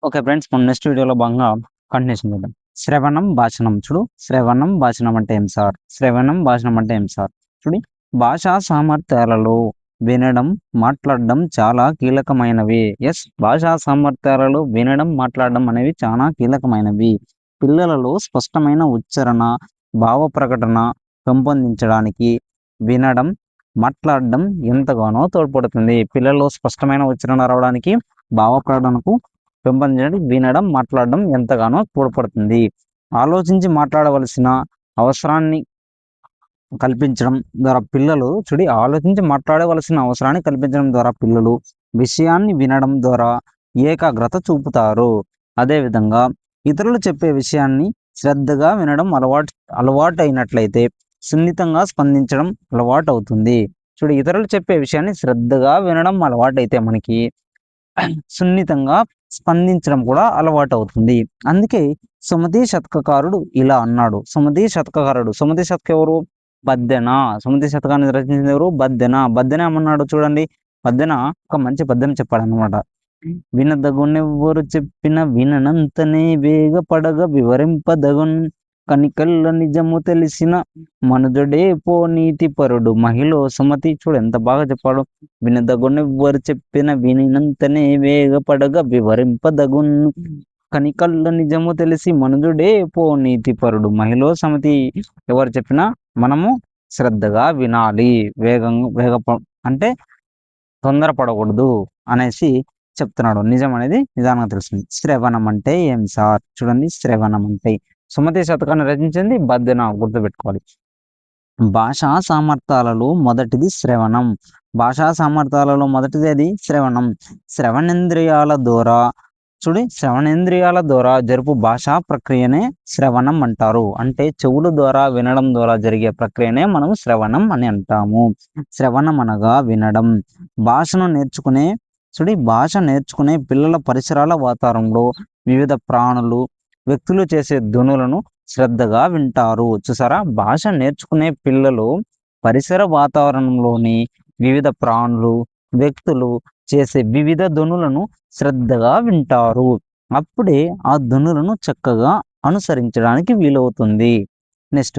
Okay friends, మనం next వీడియోలో భాగంగా కంటిన్యూషన్ చేద్దాం. శ్రవణం భాషణం. చూడు, శ్రవణం భాషణం అంటే ఏం సార్? శ్రవణం భాషణం అంటే ఏం సార్? చూడి, భాషా సామర్థ్యాలలో వినడం, మాట్లాడడం చాలా కీలకమైనవి. ఎస్, భాషా సామర్థ్యాలలో వినడం, మాట్లాడడం అనేవి చాలా కీలకమైనవి. పిల్లలలో స్పష్టమైన ఉచ్చారణ, భావ ప్రకటన పెంపొందించడానికి వినడం, మాట్లాడడం ఎంతగానో తోడ్పడుతుంది. పిల్లల్లో స్పష్టమైన ఉచ్చారణ రావడానికి, భావ ప్రకటనకు పెంపొందించడానికి వినడం, మాట్లాడడం ఎంతగానో తోడ్పడుతుంది. ఆలోచించి మాట్లాడవలసిన అవసరాన్ని కల్పించడం ద్వారా పిల్లలు ఆలోచించి మాట్లాడవలసిన అవసరాన్ని కల్పించడం ద్వారా పిల్లలు విషయాన్ని వినడం ద్వారా ఏకాగ్రత చూపుతారు. అదేవిధంగా ఇతరులు చెప్పే విషయాన్ని శ్రద్ధగా వినడం అలవాటు అయినట్లయితే సున్నితంగా స్పందించడం అలవాటు అవుతుంది. ఇతరులు చెప్పే విషయాన్ని శ్రద్ధగా వినడం అలవాటైతే మనకి సున్నితంగా స్పందించడం కూడా అలవాటు అవుతుంది. అందుకే సుమతి శతకకారుడు ఇలా అన్నాడు. సుమతి శతక ఎవరు? బద్దెన. సుమతి శతకాన్ని రచించింది ఎవరు? బద్దెన. బద్దెన ఏమన్నాడు చూడండి. బద్దెన ఒక మంచి పద్యం చెప్పాడు అనమాట. వినదగునెవ్వరు చెప్పిన విననంతనే వేగపడగ వివరింపదగున్, కనికల్ల నిజము తెలిసిన మనుజుడే పో నీతి పరుడు మహిళ సుమతి. ఎంత బాగా చెప్పాడు. వినదగునెవ్వరు చెప్పిన వినినంతనే వేగపడగ వివరింపదగున్, కనికల్ల నిజము తెలిసి మనుజుడే పో నీతి పరుడు మహిళ సుమతి. ఎవరు చెప్పినా మనము శ్రద్ధగా వినాలి. అంటే తొందరపడకూడదు అనేసి చెప్తున్నాడు. నిజం అనేది నిదానంగా తెలుస్తుంది. శ్రవణం అంటే ఏం సార్? చూడండి, శ్రవణం అంటే సుమతి శతకాన్ని రచించింది బద్దెన, గుర్తుపెట్టుకోవాలి. భాషా సామర్థ్యాలలో మొదటిది శ్రవణం. భాషా సామర్థ్యాలలో మొదటిది అది శ్రవణం. శ్రవణేంద్రియాల ద్వారా జరుపు భాషా ప్రక్రియనే శ్రవణం అంటారు. అంటే చెవుల ద్వారా వినడం ద్వారా జరిగే ప్రక్రియనే మనం శ్రవణం అని అంటాము. శ్రవణం అనగా వినడం. భాష నేర్చుకునే పిల్లల పరిసరాల వాతావరణంలో వివిధ ప్రాణులు, వ్యక్తులు చేసే ధ్వనులను శ్రద్ధగా వింటారు. చూసారా, భాష నేర్చుకునే పిల్లలు పరిసర వాతావరణంలోని వివిధ ప్రాణులు, వ్యక్తులు చేసే వివిధ ధ్వనులను శ్రద్ధగా వింటారు. అప్పుడే ఆ ధ్వనులను చక్కగా అనుసరించడానికి వీలవుతుంది. నెక్స్ట్,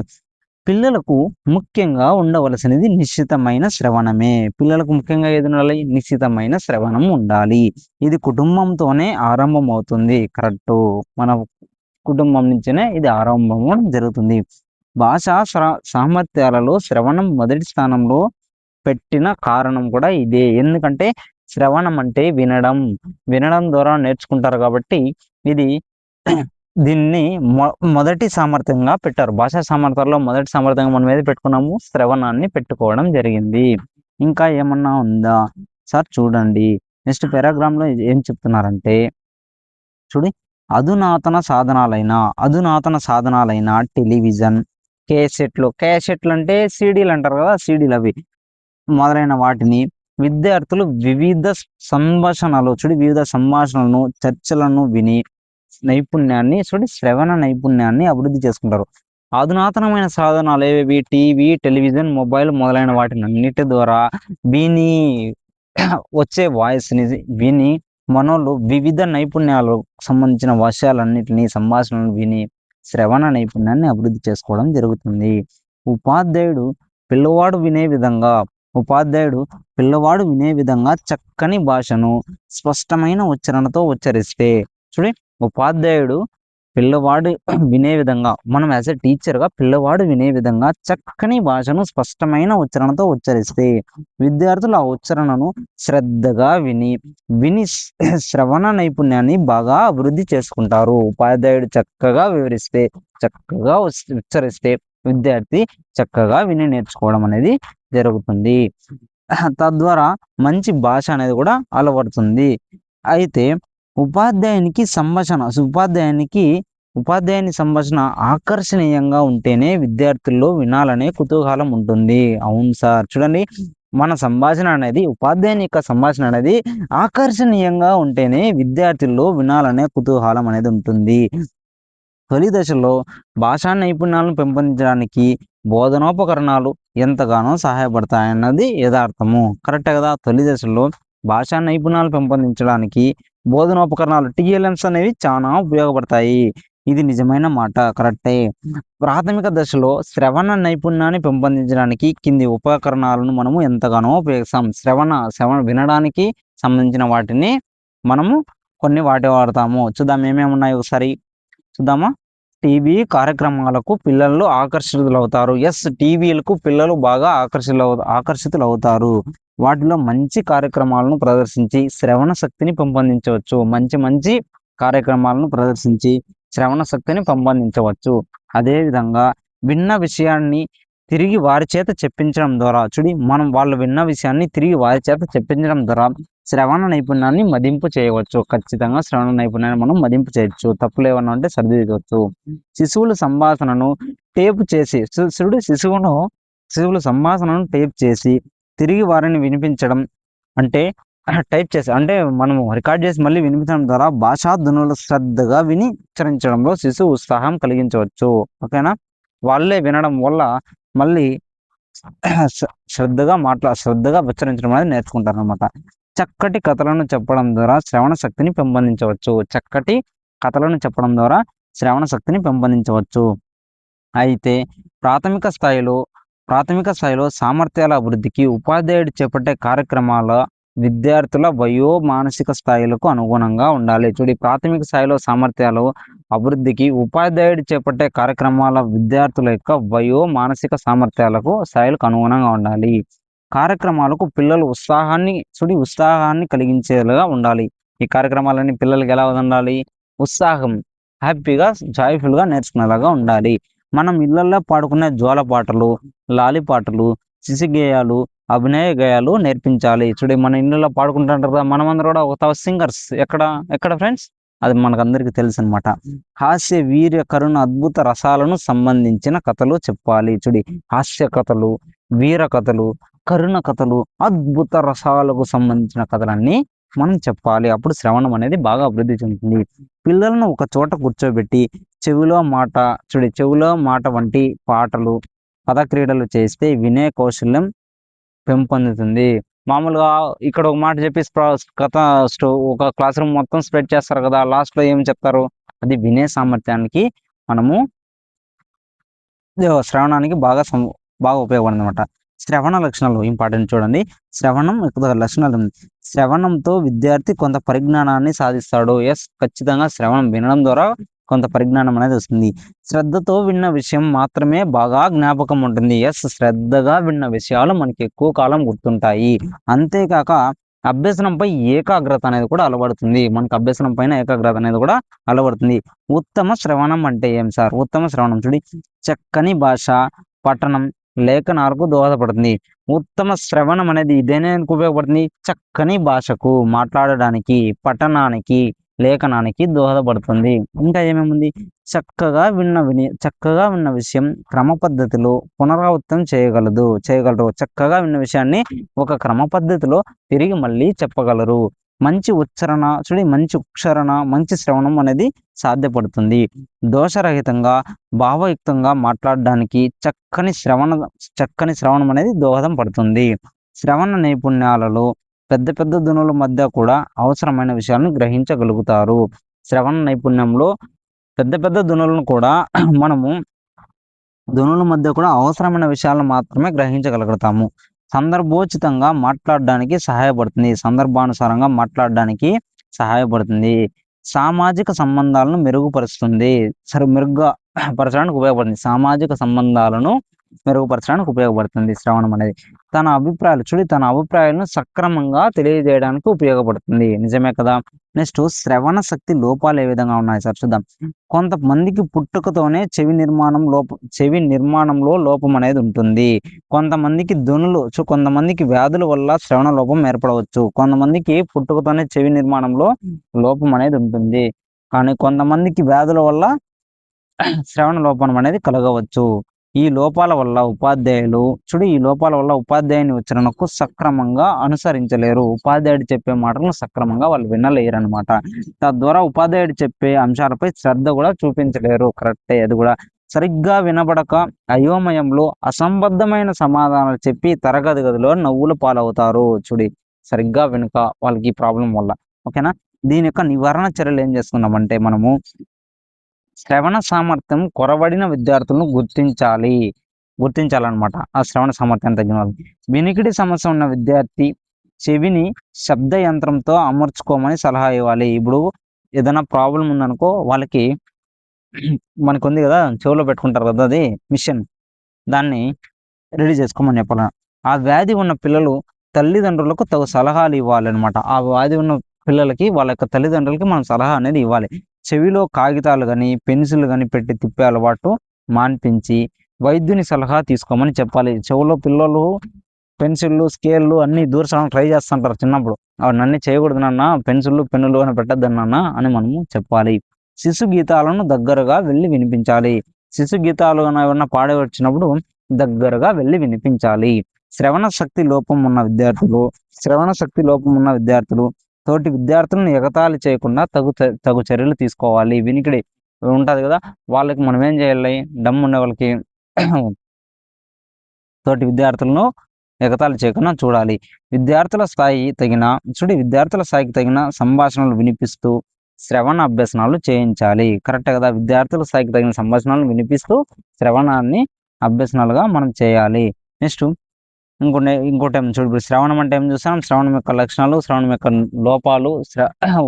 పిల్లలకు ముఖ్యంగా ఉండవలసినది నిశ్చితమైన శ్రవణమే. పిల్లలకు ముఖ్యంగా ఏది ఉండాలి? నిశ్చితమైన శ్రవణం ఉండాలి. ఇది కుటుంబంతోనే ఆరంభం అవుతుంది. కరెక్ట్, మన కుటుంబం నుంచినే ఇది ఆరంభం జరుగుతుంది. భాషా సామర్థ్యాలలో శ్రవణం మొదటి స్థానంలో పెట్టిన కారణం కూడా ఇదే. ఎందుకంటే శ్రవణం అంటే వినడం ద్వారా నేర్చుకుంటారు కాబట్టి ఇది దీన్ని మొదటి సామర్థ్యంగా పెట్టారు. భాషా సామర్థ్యాల్లో మొదటి సామర్థ్యంగా మనం ఏది పెట్టుకున్నాము? శ్రవణాన్ని పెట్టుకోవడం జరిగింది. ఇంకా ఏమన్నా ఉందా సార్? చూడండి, నెక్స్ట్ పారాగ్రాఫ్లో ఏం చెప్తున్నారంటే, అధునాతన సాధనాలైన టెలివిజన్, క్యాసెట్లు అంటే సీడీలు అంటారు కదా, సీడీలు అవి మొదలైన వాటిని విద్యార్థులు వివిధ సంభాషణలను, చర్చలను విని శ్రవణ నైపుణ్యాన్ని అభివృద్ధి చేసుకుంటారు. అధునాతనమైన సాధనాలు ఏవి? టీవీ, టెలివిజన్, మొబైల్ మొదలైన వాటిని అన్నిటి ద్వారా విని వచ్చే వాయిస్ని విని మనోళ్ళు వివిధ నైపుణ్యాలకు సంబంధించిన సంభాషణలను విని శ్రవణ నైపుణ్యాన్ని అభివృద్ధి చేసుకోవడం జరుగుతుంది. ఉపాధ్యాయుడు పిల్లవాడు వినే విధంగా చక్కని భాషను స్పష్టమైన ఉచ్చారణతో ఉచ్చరిస్తే, ఉపాధ్యాయుడు పిల్లవాడు వినే విధంగా, మనం యాజ్ ఎ టీచర్గా పిల్లవాడు వినే విధంగా చక్కని భాషను స్పష్టమైన ఉచ్చారణతో ఉచ్చరిస్తే విద్యార్థులు ఆ ఉచ్చారణను శ్రద్ధగా విని శ్రవణ నైపుణ్యాన్ని బాగా అభివృద్ధి చేసుకుంటారు. ఉపాధ్యాయుడు చక్కగా వివరిస్తే, చక్కగా ఉచ్చరిస్తే విద్యార్థి చక్కగా విని నేర్చుకోవడం అనేది జరుగుతుంది. తద్వారా మంచి భాష అనేది కూడా అలవడుతుంది. అయితే ఉపాధ్యాయుని సంభాషణ ఆకర్షణీయంగా ఉంటేనే విద్యార్థుల్లో వినాలనే కుతూహలం ఉంటుంది. అవును సార్, చూడండి, మన సంభాషణ అనేది, ఉపాధ్యాయుని యొక్క సంభాషణ అనేది ఆకర్షణీయంగా ఉంటేనే విద్యార్థుల్లో వినాలనే కుతూహలం అనేది ఉంటుంది. తొలి దశలో భాషా నైపుణ్యాలను పెంపొందించడానికి బోధనోపకరణాలు ఎంతగానో సహాయపడతాయన్నది యథార్థము. కరెక్టే కదా. తొలి దశలో భాషా నైపుణ్యాలు పెంపొందించడానికి బోధనోపకరణాలు టీఎల్ఎమ్స్ అనేవి చాలా ఉపయోగపడతాయి. ఇది నిజమైన మాట, కరెక్టే. ప్రాథమిక దశలో శ్రవణ నైపుణ్యాన్ని పెంపొందించడానికి కింది ఉపకరణాలను మనము ఎంతగానో ఉపయోగిస్తాం. శ్రవణ వినడానికి సంబంధించిన వాటిని మనము కొన్ని వాడతాము. చూద్దాం ఏమేమి ఉన్నాయి ఒకసారి చూద్దామా. టీవీ కార్యక్రమాలకు పిల్లలు ఆకర్షితులవుతారు. టీవీలకు పిల్లలు బాగా ఆకర్షితులవుతారు. వాటిలో మంచి కార్యక్రమాలను ప్రదర్శించి శ్రవణ శక్తిని పెంపొందించవచ్చు. మంచి కార్యక్రమాలను ప్రదర్శించి శ్రవణ శక్తిని పెంపొందించవచ్చు. అదేవిధంగా విన్న విషయాన్ని తిరిగి వారి చేత చెప్పించడం ద్వారా వాళ్ళు విన్న విషయాన్ని తిరిగి వారి చేత చెప్పించడం ద్వారా శ్రవణ నైపుణ్యాన్ని మదింపు చేయవచ్చు. ఖచ్చితంగా శ్రవణ నైపుణ్యాన్ని మనం మదింపు చేయొచ్చు. తప్పులు ఏమన్నా ఉంటే సరిదిద్దవచ్చు. శిశువుల సంభాషణను టేప్ చేసి శిశువుల సంభాషణను టేప్ చేసి తిరిగి వారిని వినిపించడం అంటే టైప్ చేసి అంటే మనము రికార్డ్ చేసి మళ్ళీ వినిపించడం ద్వారా భాషా ధ్వనులు శ్రద్ధగా విని ఉచ్చరించడంలో శిశువు ఉత్సాహం కలిగించవచ్చు. ఓకేనా. వాళ్ళే వినడం వల్ల మళ్ళీ శ్రద్ధగా ఉచ్చరించడం అనేది నేర్చుకుంటారు అనమాట. చక్కటి కథలను చెప్పడం ద్వారా శ్రవణ శక్తిని పెంపొందించవచ్చు. అయితే ప్రాథమిక స్థాయిలో సామర్థ్యాల అభివృద్ధికి ఉపాధ్యాయుడు చేపట్టే కార్యక్రమాల విద్యార్థుల మానసిక స్థాయిలకు అనుగుణంగా ఉండాలి. ప్రాథమిక స్థాయిలో సామర్థ్యాలు అభివృద్ధికి ఉపాధ్యాయుడు చేపట్టే కార్యక్రమాల విద్యార్థుల యొక్క మానసిక స్థాయిలకు అనుగుణంగా ఉండాలి. కార్యక్రమాలకు పిల్లలు ఉత్సాహాన్ని కలిగించేలాగా ఉండాలి. ఈ కార్యక్రమాలన్నీ పిల్లలకి ఎలా ఉండాలి? ఉత్సాహం, హ్యాపీగా, జాయ్ఫుల్గా నేర్చుకునేలాగా ఉండాలి. మనం ఇళ్లలో పాడుకునే జోల పాటలు, లాలి పాటలు, శిశుగేయాలు, అభినయ గేయాలు నేర్పించాలి. మన ఇళ్ళలో పాడుకుంటుంటారు కదా, మనమందరం కూడా ఒక సింగర్స్. ఎక్కడ ఫ్రెండ్స్? అది మనకందరికీ తెలుసు అనమాట. హాస్య, వీర్య, కరుణ, అద్భుత రసాలను సంబంధించిన కథలు చెప్పాలి. హాస్య కథలు, వీర కథలు, కరుణ కథలు, అద్భుత రసాలకు సంబంధించిన కథలన్నీ మనం చెప్పాలి. అప్పుడు శ్రవణం అనేది బాగా అభివృద్ధి చెందుతుంది. పిల్లలను ఒక చోట కూర్చోబెట్టి చెవిలో మాట వంటి పాటలు, పదక్రీడలు చేస్తే వినే కౌశల్యం పెంపొందుతుంది. మామూలుగా ఇక్కడ ఒక మాట చెప్పి ఒక క్లాస్ రూమ్ మొత్తం స్ప్రెడ్ చేస్తారు కదా, లాస్ట్లో ఏం చెప్తారు? అది వినే సామర్థ్యానికి మనము శ్రవణానికి బాగా ఉపయోగపడింది అనమాట. శ్రవణ లక్షణాలు ఇంపార్టెంట్ చూడండి. శ్రవణం లక్షణాలు. శ్రవణంతో విద్యార్థి కొంత పరిజ్ఞానాన్ని సాధిస్తాడు. ఖచ్చితంగా శ్రవణం వినడం ద్వారా కొంత పరిజ్ఞానం అనేది వస్తుంది. శ్రద్ధతో విన్న విషయం మాత్రమే బాగా జ్ఞాపకం ఉంటుంది. శ్రద్ధగా విన్న విషయాలు మనకి ఎక్కువ కాలం గుర్తుంటాయి. అంతేకాక అభ్యసనంపై ఏకాగ్రత అనేది కూడా అలవడుతుంది. మనకు అభ్యసనం పైన ఏకాగ్రత అనేది కూడా అలవడుతుంది. ఉత్తమ శ్రవణం అంటే ఏం సార్? ఉత్తమ శ్రవణం చక్కని భాష, పఠనం, లేఖనాలకు దోహదపడుతుంది. ఉత్తమ శ్రవణం అనేది దేనికి ఉపయోగపడుతుంది? చక్కని భాషకు, మాట్లాడడానికి, పఠనానికి, లేఖనానికి దోహదపడుతుంది. ఇంకా ఏమేముంది? చక్కగా విన్న విషయం క్రమ పద్ధతిలో పునరావృతం చేయగలరు. చక్కగా విన్న విషయాన్ని ఒక క్రమ పద్ధతిలో తిరిగి మళ్ళీ చెప్పగలరు. మంచి ఉచ్చారణ, మంచి శ్రవణం అనేది సాధ్యపడుతుంది. దోషరహితంగా, భావయుక్తంగా మాట్లాడడానికి చక్కని శ్రవణం అనేది దోహదం పడుతుంది. శ్రవణ నైపుణ్యాలలో పెద్ద ధ్వనుల మధ్య కూడా అవసరమైన విషయాలను గ్రహించగలుగుతారు. శ్రవణ నైపుణ్యంలో పెద్ద ధ్వనులను కూడా మనము ధ్వనుల మధ్య కూడా అవసరమైన విషయాలను మాత్రమే గ్రహించగలుగుతాము. సందర్భోచితంగా మాట్లాడడానికి సహాయపడుతుంది. సందర్భానుసారంగా మాట్లాడడానికి సహాయపడుతుంది. సామాజిక సంబంధాలను మెరుగుపరుస్తుంది. మెరుగ్గా పరచడానికి ఉపయోగపడుతుంది. సామాజిక సంబంధాలను మెరుగుపరచడానికి ఉపయోగపడుతుంది శ్రవణం అనేది. తన అభిప్రాయాలను సక్రమంగా తెలియజేయడానికి ఉపయోగపడుతుంది. నిజమే కదా. నెక్స్ట్, శ్రవణ శక్తి లోపాలు ఏ విధంగా ఉన్నాయి సార్ చూద్దాం. కొంతమందికి పుట్టుకతోనే చెవి నిర్మాణంలో లోపం అనేది ఉంటుంది. కొంతమందికి వ్యాధుల వల్ల శ్రవణ లోపం ఏర్పడవచ్చు. కొంతమందికి పుట్టుకతోనే చెవి నిర్మాణంలో లోపం అనేది ఉంటుంది. కానీ కొంతమందికి వ్యాధుల వల్ల శ్రవణ లోపం అనేది కలగవచ్చు. ఈ లోపాల వల్ల ఉపాధ్యాయుని ఉచ్చారణకు సక్రమంగా అనుసరించలేరు. ఉపాధ్యాయుడు చెప్పే మాటలను సక్రమంగా వాళ్ళు వినలేరు అనమాట. తద్వారా ఉపాధ్యాయుడు చెప్పే అంశాలపై శ్రద్ధ కూడా చూపించలేరు. కరెక్టే. అది కూడా సరిగ్గా వినబడక అయోమయంలో అసంబద్ధమైన సమాధానాలు చెప్పి తరగతి గదిలో నవ్వుల పాలవుతారు. సరిగ్గా వినక వాళ్ళకి ఈ ప్రాబ్లం వల్ల. ఓకేనా. దీని యొక్క నివారణ చర్యలు ఏం చేస్తున్నామంటే మనము శ్రవణ సామర్థ్యం కొరవడిన విద్యార్థులను గుర్తించాలన్నమాట. ఆ శ్రవణ సామర్థ్యం తగ్గిన వాళ్ళు. వినికిడి సమస్య ఉన్న విద్యార్థి చెవిని శబ్ద యంత్రంతో అమర్చుకోమని సలహా ఇవ్వాలి. ఇప్పుడు ఏదైనా ప్రాబ్లం ఉందనుకో వాళ్ళకి మనకుంది కదా చెవిలో పెట్టుకుంటారు కదా అది మిషన్, దాన్ని రెడీ చేసుకోమని చెప్పాలి. ఆ వ్యాధి ఉన్న పిల్లలు తల్లిదండ్రులకు తగు సలహాలు ఇవ్వాలన్నమాట. ఆ వ్యాధి ఉన్న పిల్లలకి వాళ్ళ యొక్క తల్లిదండ్రులకి మనం సలహా అనేది ఇవ్వాలి. చెవిలో కాగితాలు కానీ పెన్సిల్ కానీ పెట్టి తిప్పే అలవాటు మాన్పించి వైద్యుని సలహా తీసుకోమని చెప్పాలి. చెవిలో పిల్లలు పెన్సిళ్ళు స్కేళ్ళు అన్ని దూర్చడానికి ట్రై చేస్తుంటారు చిన్నప్పుడు. అవన్నీ చేయకూడదు నాన్న, పెన్సిళ్ళు పెన్నులు అని పెట్టద్దు నాన్న అని మనము చెప్పాలి. శిశు గీతాలను దగ్గరగా వెళ్ళి వినిపించాలి. శిశు గీతాలు ఏమన్నా పాడే వచ్చినప్పుడు దగ్గరగా వెళ్ళి వినిపించాలి. శ్రవణ శక్తి లోపం ఉన్న విద్యార్థులు తోటి విద్యార్థులను ఎగతాళి చేయకుండా తగు చర్యలు తీసుకోవాలి. వినికిడి ఉంటది కదా, వాళ్ళకి మనం ఏం చేయాలి, డమ్ ఉండే వాళ్ళకి తోటి విద్యార్థులను ఎగతాళి చేయకుండా చూడాలి. విద్యార్థుల స్థాయికి తగిన సంభాషణలు వినిపిస్తూ శ్రవణ అభ్యసనాలు చేయించాలి. కరెక్టే కదా, విద్యార్థుల స్థాయికి తగిన సంభాషణలు వినిపిస్తూ శ్రవణాన్ని అభ్యసనాలుగా మనం చేయాలి. నెక్స్ట్ ఇంకోటి ఏం చూడు, శ్రవణం అంటే ఏం చూస్తాం, శ్రవణం యొక్క లక్షణాలు, శ్రవణం యొక్క లోపాలు,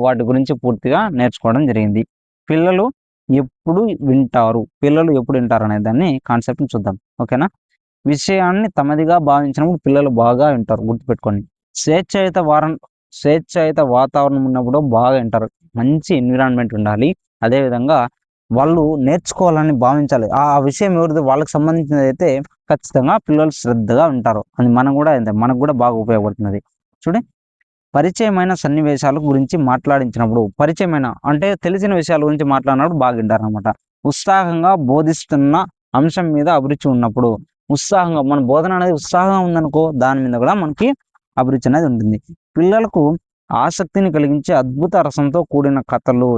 వాటి గురించి పూర్తిగా నేర్చుకోవడం జరిగింది. పిల్లలు ఎప్పుడు వింటారు అనే దాన్ని కాన్సెప్ట్ని చూద్దాం. ఓకేనా. విషయాన్ని తమదిగా భావించినప్పుడు పిల్లలు బాగా వింటారు, గుర్తుపెట్టుకోండి. స్వేచ్ఛాయుత వాతావరణం ఉన్నప్పుడు బాగా వింటారు. మంచి ఎన్విరాన్మెంట్ ఉండాలి. అదేవిధంగా వాళ్ళు నేర్చుకోవాలని భావించాలి. ఆ విషయం ఎవరిది వాళ్ళకి సంబంధించినది అయితే ఖచ్చితంగా పిల్లలు శ్రద్ధగా ఉంటారు. అది మనకు కూడా బాగా ఉపయోగపడుతుంది. చూడండి, పరిచయమైన సన్నివేశాల గురించి మాట్లాడించినప్పుడు, పరిచయమైన అంటే తెలిసిన విషయాల గురించి మాట్లాడినప్పుడు బాగా వింటారు అనమాట. ఉత్సాహంగా బోధిస్తున్న అంశం మీద అభిరుచి ఉన్నప్పుడు, ఉత్సాహంగా మన బోధన అనేది ఉత్సాహంగా ఉందనుకో, దాని మీద కూడా మనకి అభిరుచి అనేది ఉంటుంది. పిల్లలకు ఆసక్తిని కలిగించే అద్భుత రసంతో కూడిన కథలు,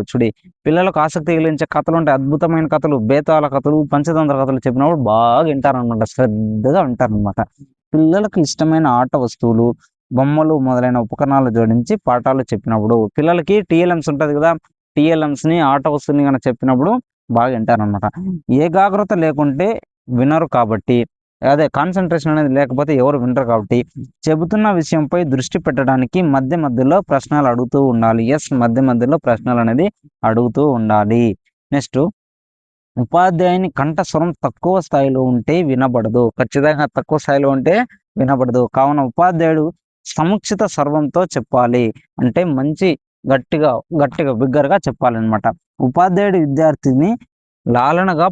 పిల్లలకు ఆసక్తి కలిగించే కథలు ఉంటాయి, అద్భుతమైన కథలు, బేతాళ కథలు, పంచతంత్ర కథలు చెప్పినప్పుడు బాగా వింటారనమాట, శ్రద్ధగా వింటారనమాట. పిల్లలకు ఇష్టమైన ఆట వస్తువులు, బొమ్మలు మొదలైన ఉపకరణాలు జోడించి పాఠాలు చెప్పినప్పుడు, పిల్లలకి టీఎల్ఎంస్ ఉంటుంది కదా, టీఎల్ఎంస్ని ఆట వస్తువుని కనుక చెప్పినప్పుడు బాగా వింటారనమాట. ఏకాగ్రత లేకుంటే వినరు కాబట్టి, అదే కాన్సన్ట్రేషన్ అనేది లేకపోతే ఎవరు వినరు కాబట్టి చెబుతున్న విషయంపై దృష్టి పెట్టడానికి మధ్య మధ్యలో ప్రశ్నలు అడుగుతూ ఉండాలి. మధ్య మధ్యలో ప్రశ్నలు అనేది అడుగుతూ ఉండాలి. నెక్స్ట్, ఉపాధ్యాయుని కంఠస్వరం తక్కువ స్థాయిలో ఉంటే వినబడదు. ఖచ్చితంగా తక్కువ స్థాయిలో ఉంటే వినబడదు. కావున ఉపాధ్యాయుడు సముచిత స్వరంతో చెప్పాలి. అంటే మంచి గట్టిగా బిగ్గరగా చెప్పాలన్నమాట. ఉపాధ్యాయుడు విద్యార్థిని లాలనగా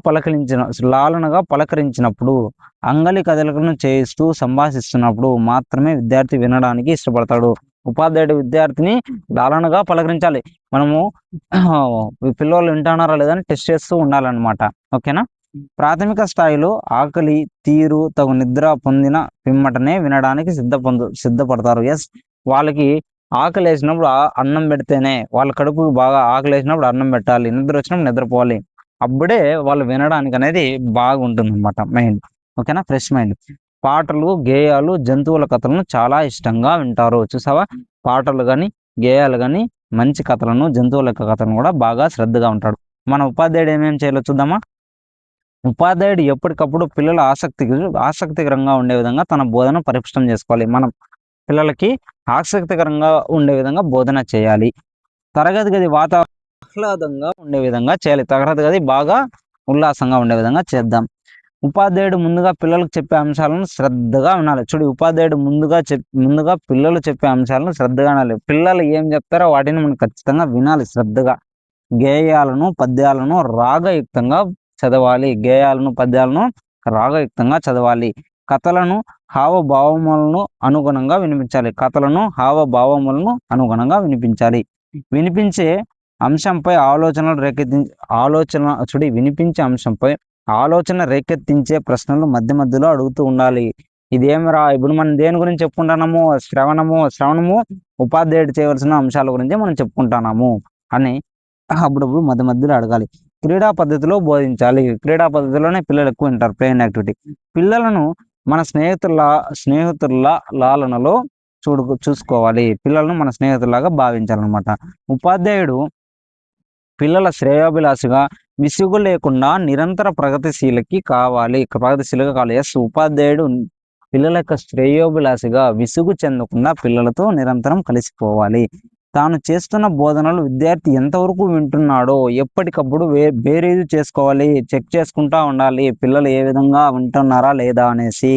పలకరించినప్పుడు, అంగలి కదలికలను చేయిస్తూ సంభాషిస్తున్నప్పుడు మాత్రమే విద్యార్థి వినడానికి ఇష్టపడతాడు. ఉపాధ్యాయుడు విద్యార్థిని లాలనగా పలకరించాలి. మనము పిల్లలు వింటున్నారా లేదని టెస్ట్ చేస్తూ ఉండాలన్నమాట. ఓకేనా. ప్రాథమిక స్థాయిలో ఆకలి తీరు తగు నిద్ర పొందిన పిమ్మటనే వినడానికి సిద్ధపడతారు. వాళ్ళకి ఆకలి వేసినప్పుడు అన్నం పెడితేనే, వాళ్ళ కడుపుకు బాగా ఆకలి వేసినప్పుడు అన్నం పెట్టాలి, నిద్ర వచ్చినప్పుడు నిద్రపోవాలి. అప్పుడే వాళ్ళు వినడానికి అనేది బాగుంటుంది అనమాట మైండ్. ఓకేనా. Fresh mind. పాటలు, గేయాలు, జంతువుల కథలను చాలా ఇష్టంగా వింటారు. చూసావా, పాటలు కానీ గేయాలు కానీ మంచి కథలను, జంతువుల యొక్క కథలను కూడా బాగా శ్రద్ధగా ఉంటాడు. మన ఉపాధ్యాయుడు ఏమేమి చేయాలో చూద్దామా. ఉపాధ్యాయుడు ఎప్పటికప్పుడు పిల్లల ఆసక్తికరంగా ఉండే విధంగా తన బోధన పరిపుష్టం చేసుకోవాలి. మనం పిల్లలకి ఆసక్తికరంగా ఉండే విధంగా బోధన చేయాలి. తరగతి గది వాతావరణం ఆహ్లాదంగా ఉండే విధంగా చేయాలి. తరగతి గది బాగా ఉల్లాసంగా ఉండే విధంగా చేద్దాం. ఉపాధ్యాయుడు ముందుగా పిల్లలకు చెప్పే అంశాలను శ్రద్ధగా వినాలి. ఉపాధ్యాయుడు ముందుగా పిల్లలు చెప్పే అంశాలను శ్రద్ధగా వినాలి. పిల్లలు ఏం చెప్తారో వాటిని మనం ఖచ్చితంగా వినాలి శ్రద్ధగా. గేయాలను పద్యాలను రాగయుక్తంగా చదవాలి. కథలను హావభావములను అనుగుణంగా వినిపించాలి. వినిపించే అంశంపై ఆలోచన రేకెత్తించే ప్రశ్నలు మధ్య మధ్యలో అడుగుతూ ఉండాలి. ఇదేమిరా, ఇప్పుడు మనం దేని గురించి చెప్పుకుంటున్నాము, శ్రవణము ఉపాధ్యాయుడు చేయవలసిన అంశాల గురించి మనం చెప్పుకుంటున్నాము అని అప్పుడప్పుడు మధ్య మధ్యలో అడగాలి. క్రీడా పద్ధతిలో బోధించాలి. క్రీడా పద్ధతిలోనే పిల్లలు ఎక్కువ వింటారు, ప్లేయింగ్ యాక్టివిటీ. పిల్లలను మన స్నేహితుల లాలనలో చూసుకోవాలి. పిల్లలను మన స్నేహితుల్లాగా భావించాలన్నమాట. ఉపాధ్యాయుడు పిల్లల శ్రేయోభిలాషిగా, విసుగు లేకుండా నిరంతర ప్రగతిశీలిగా కావాలి. ఉపాధ్యాయుడు పిల్లల యొక్క శ్రేయోభిలాషిగా, విసుగు చెందకుండా పిల్లలతో నిరంతరం కలిసిపోవాలి. తాను చేస్తున్న బోధనలు విద్యార్థి ఎంతవరకు వింటున్నాడో ఎప్పటికప్పుడు బేరీజు చేసుకోవాలి. చెక్ చేసుకుంటా ఉండాలి. పిల్లలు ఏ విధంగా వింటున్నారా లేదా అనేసి.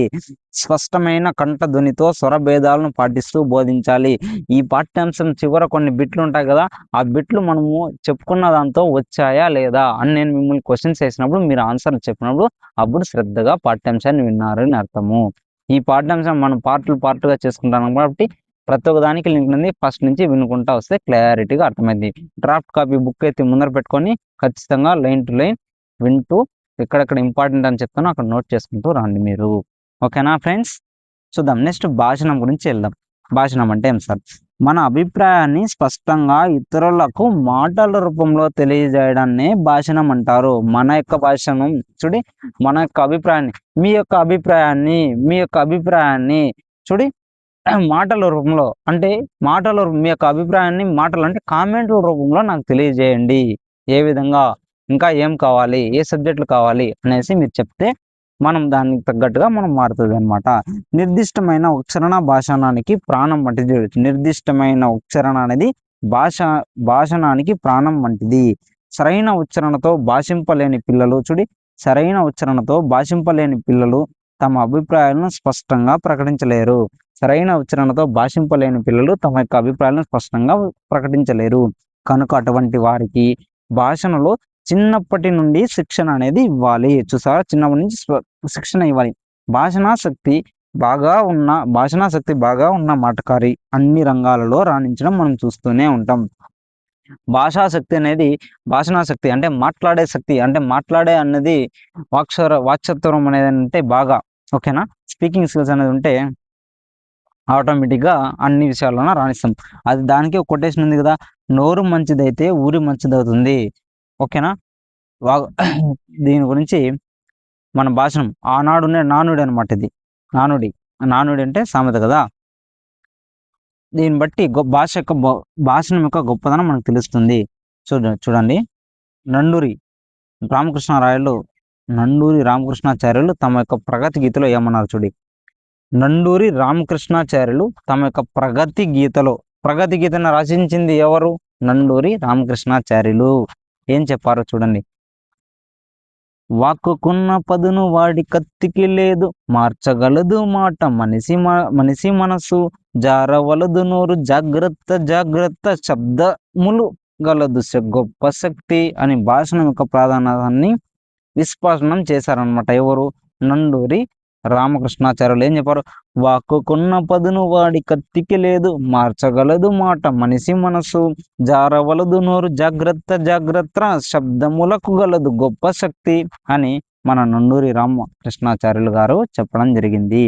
స్పష్టమైన కంఠధ్వనితో స్వర భేదాలను పాటిస్తూ బోధించాలి. ఈ పాఠ్యాంశం చివర కొన్ని బిట్లు ఉంటాయి కదా, ఆ బిట్లు మనము చెప్పుకున్న దాంతో వచ్చాయా లేదా అని నేను మిమ్మల్ని క్వశ్చన్స్ వేసినప్పుడు మీరు ఆన్సర్ చెప్పినప్పుడు అప్పుడు శ్రద్ధగా పాఠ్యాంశాన్ని విన్నారు అని అర్థము. ఈ పాఠ్యాంశం మనం పార్ట్లుగా చేసుకుంటాం కాబట్టి ప్రతి ఒక్క దానికి లింక్ ఉంది. ఫస్ట్ నుంచి వినుకుంటా వస్తే క్లారిటీగా అర్థమైంది. డ్రాఫ్ట్ కాపీ బుక్ అయితే ముందర పెట్టుకొని ఖచ్చితంగా లైన్ టు లైన్ వింటూ ఎక్కడెక్కడ ఇంపార్టెంట్ అని చెప్తానో అక్కడ నోట్ చేసుకుంటూ రండి మీరు. ఓకేనా ఫ్రెండ్స్? చూద్దాం. నెక్స్ట్ భాషణం గురించి వెళ్దాం. భాషణం అంటే ఏం సార్? మన అభిప్రాయాన్ని స్పష్టంగా ఇతరులకు మాటల రూపంలో తెలియజేయడాన్ని భాషణం అంటారు. మన యొక్క భాషణం చూడి, మన యొక్క అభిప్రాయాన్ని మీ యొక్క అభిప్రాయాన్ని చూడి మాటల రూపంలో అంటే మీ యొక్క అభిప్రాయాన్ని మాటలు అంటే కామెంట్ల రూపంలో నాకు తెలియజేయండి. ఏ విధంగా, ఇంకా ఏం కావాలి, ఏ సబ్జెక్టులు కావాలి అనేసి మీరు చెప్తే మనం దానికి తగ్గట్టుగా మనం మారుతుంది అనమాట. నిర్దిష్టమైన ఉచ్చారణ భాషణానికి ప్రాణం వంటిది. నిర్దిష్టమైన ఉచ్చారణ అనేది భాషణానికి ప్రాణం వంటిది. సరైన ఉచ్చారణతో పిల్లలు తమ అభిప్రాయాలను స్పష్టంగా ప్రకటించలేరు. కనుక అటువంటి వారికి భాషణలో చిన్నప్పటి నుండి శిక్షణ అనేది ఇవ్వాలి. చూసారా, చిన్నప్పటి నుంచి శిక్షణ ఇవ్వాలి. భాషణాశక్తి బాగా ఉన్న మాటకారి అన్ని రంగాలలో రాణించడం మనం చూస్తూనే ఉంటాం. భాషణాశక్తి అంటే మాట్లాడే శక్తి, అంటే మాట్లాడే అన్నది వాక్చతురం అనేది అంటే బాగా ఓకేనా. స్పీకింగ్ స్కిల్స్ అనేది ఉంటే ఆటోమేటిక్గా అన్ని విషయాల్లోనూ రాణిస్తాం. అది దానికి ఒక కొటేషన్ ఉంది కదా, నోరు మంచిదైతే ఊరి మంచిదవుతుంది. ఓకేనా. దీని గురించి మన భాషణం నానుడి అనమాట. ఇది నానుడి అంటే సామెత కదా. దీన్ని బట్టి భాషణం యొక్క గొప్పదనం మనకు తెలుస్తుంది. చూడండి, నండూరి రామకృష్ణాచార్యులు తమ యొక్క ప్రగతి గీతలో ఏమన్నారు చూడి. నండూరి రామకృష్ణాచార్యులు తమ యొక్క ప్రగతి గీతను రచించింది ఎవరు? నండూరి రామకృష్ణాచార్యులు. ఏం చెప్పారో చూడండి. వాక్కుకున్న పదును వాడి కత్తికి లేదు, మార్చగలదు మాట మనిషి మనసు, జారవలదు నోరు, జాగ్రత్త శబ్దములు గలదు గొప్ప శక్తి అని భాషణం యొక్క ప్రాధాన్యాన్ని విస్పష్టం చేశారనమాట. ఎవరు? నండూరి రామకృష్ణాచార్యులు. ఏం చెప్పారు? వాక్కుకున్న పదును వాడి కత్తికి లేదు, మార్చగలదు మాట మనిషి మనసు, జారవలదు నోరు, జాగ్రత్త శబ్దములకు గలదు గొప్ప శక్తి అని మన నండూరి రామకృష్ణాచార్యులు గారు చెప్పడం జరిగింది.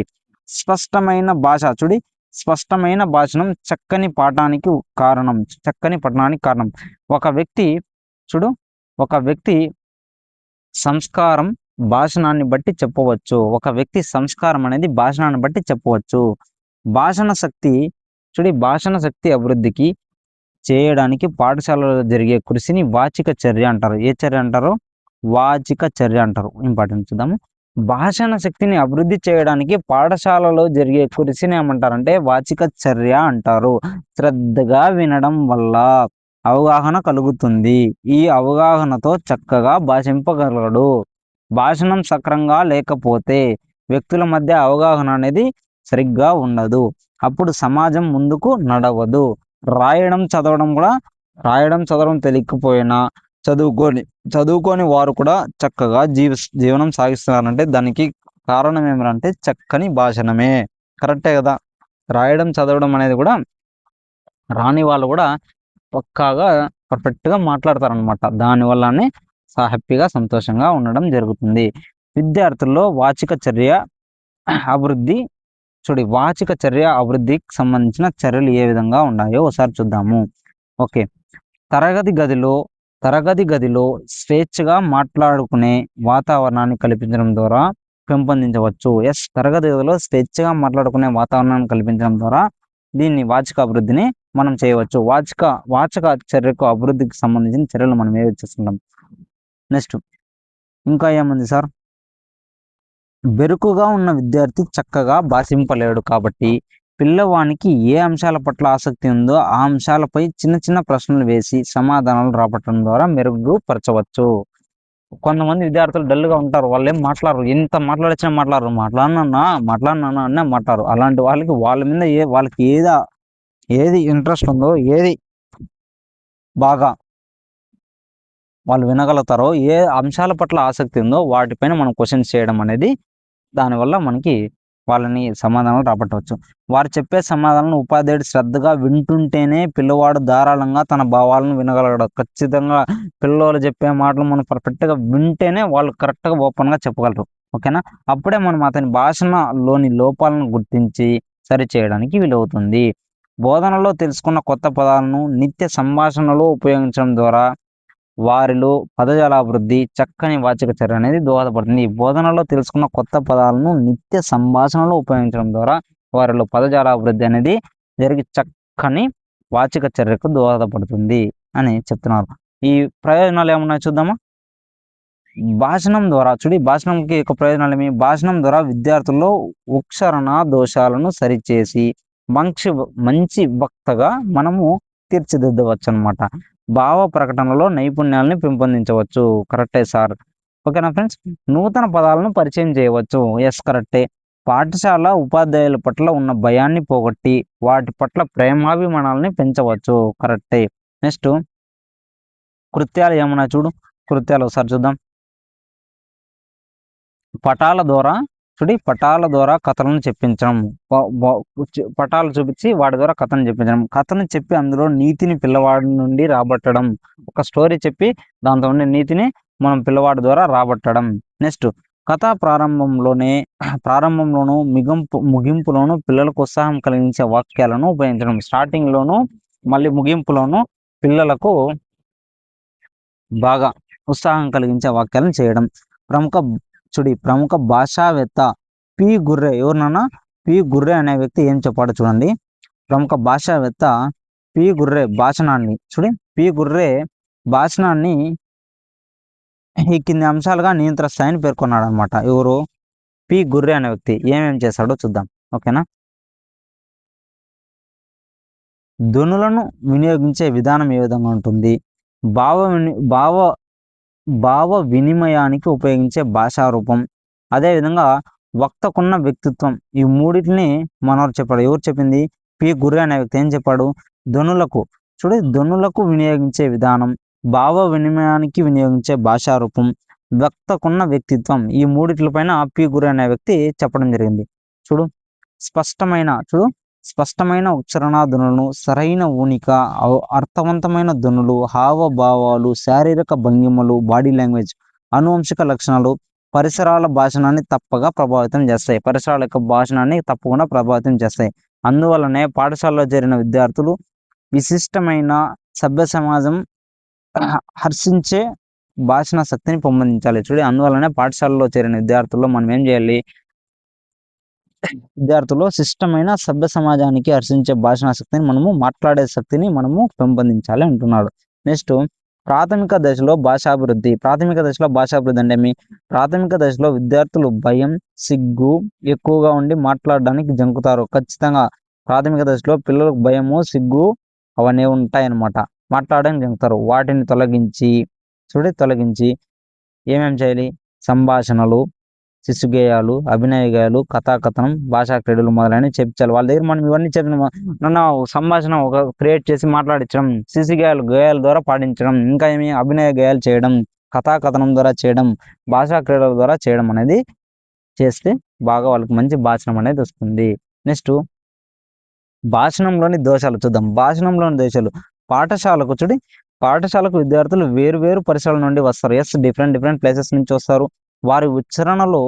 స్పష్టమైన భాషణం చక్కని పఠనానికి కారణం. ఒక వ్యక్తి సంస్కారం భాషణాన్ని బట్టి చెప్పవచ్చు. భాషణ శక్తి అభివృద్ధికి చేయడానికి పాఠశాలలో జరిగే కృషిని వాచిక చర్య అంటారు. ఏ చర్య అంటారు? వాచిక చర్య అంటారు. ఇంపార్టెంట్ చూద్దాము. భాషణ శక్తిని అభివృద్ధి చేయడానికి పాఠశాలలో జరిగే కృషిని ఏమంటారంటే వాచిక చర్య అంటారు. శ్రద్ధగా వినడం వల్ల అవగాహన కలుగుతుంది. ఈ అవగాహనతో చక్కగా భాషింపగలడు. భాషణం సక్రంగా లేకపోతే వ్యక్తుల మధ్య అవగాహన అనేది సరిగ్గా ఉండదు. అప్పుడు సమాజం ముందుకు నడవదు. రాయడం చదవడం తెలియకపోయినా చదువుకొని వారు కూడా చక్కగా జీవనం సాగిస్తున్నారంటే దానికి కారణం ఏమిటంటే చక్కని భాషణమే. కరెక్టే కదా. రాయడం చదవడం అనేది కూడా రాని వాళ్ళు కూడా పక్కాగా పర్ఫెక్ట్గా మాట్లాడతారనమాట. దానివల్లనే హ్యాపీగా సంతోషంగా ఉండడం జరుగుతుంది. విద్యార్థుల్లో వాచిక చర్య అభివృద్ధికి సంబంధించిన చర్యలు ఏ విధంగా ఉన్నాయో ఒకసారి చూద్దాము. ఓకే. తరగతి గదిలో స్వేచ్ఛగా మాట్లాడుకునే వాతావరణాన్ని కల్పించడం ద్వారా పెంపొందించవచ్చు. తరగతి గదిలో స్వేచ్ఛగా మాట్లాడుకునే వాతావరణాన్ని కల్పించడం ద్వారా దీన్ని వాచిక అభివృద్ధిని మనం చేయవచ్చు. వాచక చర్యకు అభివృద్ధికి సంబంధించిన చర్యలు మనం ఏవి చేస్తున్నాం. నెక్స్ట్ ఇంకా ఏముంది సార్, బెరుకుగా ఉన్న విద్యార్థి చక్కగా భాషింపలేడు కాబట్టి పిల్లవానికి ఏ అంశాల పట్ల ఆసక్తి ఉందో ఆ అంశాలపై చిన్న చిన్న ప్రశ్నలు వేసి సమాధానాలు రాబట్టడం ద్వారా మెరుగుపరచవచ్చు. కొంతమంది విద్యార్థులు డల్గా ఉంటారు, వాళ్ళు ఏం మాట్లాడరు, ఎంత మాట్లాడచ్చినా మాట్లాడినా అనే మాట్లాడరు. అలాంటి వాళ్ళకి వాళ్ళ మీద వాళ్ళకి ఏది ఇంట్రెస్ట్ ఉందో, ఏది బాగా వాళ్ళు వినగలుగుతారో, ఏ అంశాల పట్ల ఆసక్తి ఉందో వాటిపైన మనం క్వశ్చన్స్ చేయడం అనేది, దానివల్ల మనకి వాళ్ళని సమాధానాలు రాబట్టవచ్చు. వారు చెప్పే సమాధానాలను ఉపాధ్యాయుడు శ్రద్ధగా వింటుంటేనే పిల్లవాడు ధారాళంగా తన భావాలను వినగలగడు. ఖచ్చితంగా పిల్లలు చెప్పే మాటలు మనం పర్ఫెక్ట్గా వింటేనే వాళ్ళు కరెక్ట్గా ఓపెన్గా చెప్పగలరు. ఓకేనా, అప్పుడే మనం అతని భాషలోని లోపాలను గుర్తించి సరిచేయడానికి వీలవుతుంది. బోధనలో తెలుసుకున్న కొత్త పదాలను నిత్య సంభాషణలో ఉపయోగించడం ద్వారా వారిలో పదజాలాభివృద్ధి, చక్కని వాచక చర్య అనేది దోహదపడుతుంది. బోధనలో తెలుసుకున్న కొత్త పదాలను నిత్య సంభాషణలో ఉపయోగించడం ద్వారా వారిలో పదజాలాభివృద్ధి అనేది జరిగి చక్కని వాచక చర్యకు దోహదపడుతుంది అని చెప్తున్నారు. ఈ ప్రయోజనాలు ఏమున్నాయో చూద్దామా. భాషణం ద్వారా భాషణంకి యొక్క ప్రయోజనాలు ఏమి? భాషణం ద్వారా విద్యార్థుల్లో ఉచ్చారణ దోషాలను సరిచేసి మంచి వక్తగా మనము తీర్చిదిద్దవచ్చు అనమాట. భావ ప్రకటనలో నైపుణ్యాలని పెంపొందించవచ్చు. కరెక్టే సార్. ఓకేనా ఫ్రెండ్స్. నూతన పదాలను పరిచయం చేయవచ్చు. ఎస్, కరెక్టే. పాఠశాల ఉపాధ్యాయుల పట్ల ఉన్న భయాన్ని పోగొట్టి వాటి పట్ల ప్రేమాభిమానాలని పెంచవచ్చు. కరెక్టే. నెక్స్ట్ కృత్యాలు ఏమన్నా కృత్యాలు ఒకసారి చూద్దాం. పటాల ద్వారా కథలను చెప్పించడం, పటాలు చూపించి వాటి ద్వారా కథను చెప్పించడం, కథను చెప్పి అందులో నీతిని పిల్లవాడి నుండి రాబట్టడం. ఒక స్టోరీ చెప్పి దాంతో ఉండే నీతిని మనం పిల్లవాడి ద్వారా రాబట్టడం. నెక్స్ట్ కథ ప్రారంభంలోను ముగింపులోను పిల్లలకు ఉత్సాహం కలిగించే వాక్యాలను ఉపయోగించడం. స్టార్టింగ్లోను మళ్ళీ ముగింపులోను పిల్లలకు బాగా ఉత్సాహం కలిగించే వాక్యాలను చేయడం. ప్రముఖ భాషావేత్త పి గుర్రే, ఎవరినన్నా పి గుర్రే అనే వ్యక్తి ఏం చెప్పాడో చూడండి. ప్రముఖ భాషావేత్త పి గుర్రే పి గుర్రే భాషణాన్ని ఈ కింది అంశాలుగా నియంత్రిస్తాయని పేర్కొన్నాడు అనమాట. ఎవరు? పి గుర్రే అనే వ్యక్తి ఏమేం చేశాడో చూద్దాం. ఓకేనా. ధ్వనులను వినియోగించే విధానం ఏ విధంగా ఉంటుంది? భావ వినిమయానికి ఉపయోగించే భాషా రూపం, అదేవిధంగా వక్తకున్న వ్యక్తిత్వం, ఈ మూడింటిని మనోరు చెప్పాడు. ఎవరు చెప్పింది? పి గుర్రే అనే వ్యక్తి ఏం చెప్పాడు? ధ్వనులకు వినియోగించే విధానం, భావ వినిమయానికి వినియోగించే భాషా రూపం, వక్తకున్న వ్యక్తిత్వం, ఈ మూడిట్లపైన పి గుర్రే అనే వ్యక్తి చెప్పడం జరిగింది. స్పష్టమైన ఉచ్చారణ ధ్వనులను, సరైన ఊనిక, అర్థవంతమైన ధ్వనులు, హావభావాలు, శారీరక భంగిమలు, బాడీ లాంగ్వేజ్, ఆనువంశిక లక్షణాలు పరిసరాల భాషణాన్ని తప్పకుండా ప్రభావితం చేస్తాయి. అందువల్లనే పాఠశాలలో చేరిన విద్యార్థులు విశిష్టమైన సభ్య సమాజం హర్షించే భాషణ శక్తిని పెంపొందించాలి. అందువల్లనే పాఠశాలలో చేరిన విద్యార్థుల్లో మనం ఏం చేయాలి? విద్యార్థుల్లో శిష్టమైన సభ్య సమాజానికి హర్షించే భాషణ శక్తిని మాట్లాడే శక్తిని పెంపొందించాలి అంటున్నాడు. నెక్స్ట్ ప్రాథమిక దశలో భాషాభివృద్ధి అంటే ఏమి? ప్రాథమిక దశలో విద్యార్థులు భయం, సిగ్గు ఎక్కువగా ఉండి మాట్లాడడానికి జంకుతారు. ఖచ్చితంగా ప్రాథమిక దశలో పిల్లలకు భయము, సిగ్గు అవన్నీ ఉంటాయన్నమాట. మాట్లాడడానికి జంకుతారు. వాటిని తొలగించి ఏమేం చేయాలి? సంభాషణలు, శిశుగేయాలు, అభినయ గేయాలు, కథాకథనం, భాషా క్రీడలు మొదలైనవి చెప్పించాలి. వాళ్ళ దగ్గర మనం ఇవన్నీ చెప్పిన సంభాషణ క్రియేట్ చేసి మాట్లాడించడం, గేయాల ద్వారా పాటించడం, ఇంకా ఏమి? అభినయ గేయాలు చేయడం, కథాకథనం ద్వారా చేయడం, భాషా క్రీడల ద్వారా చేయడం అనేది చేస్తే బాగా వాళ్ళకి మంచి భాషణం అనేది వస్తుంది. నెక్స్ట్ భాషణంలోని దోషాలు చూద్దాం. భాషణంలోని దోషాలు, పాఠశాలకు విద్యార్థులు వేరు పరిసరాల నుండి వస్తారు. డిఫరెంట్ ప్లేసెస్ నుంచి వస్తారు. వారి ఉచ్చారణలో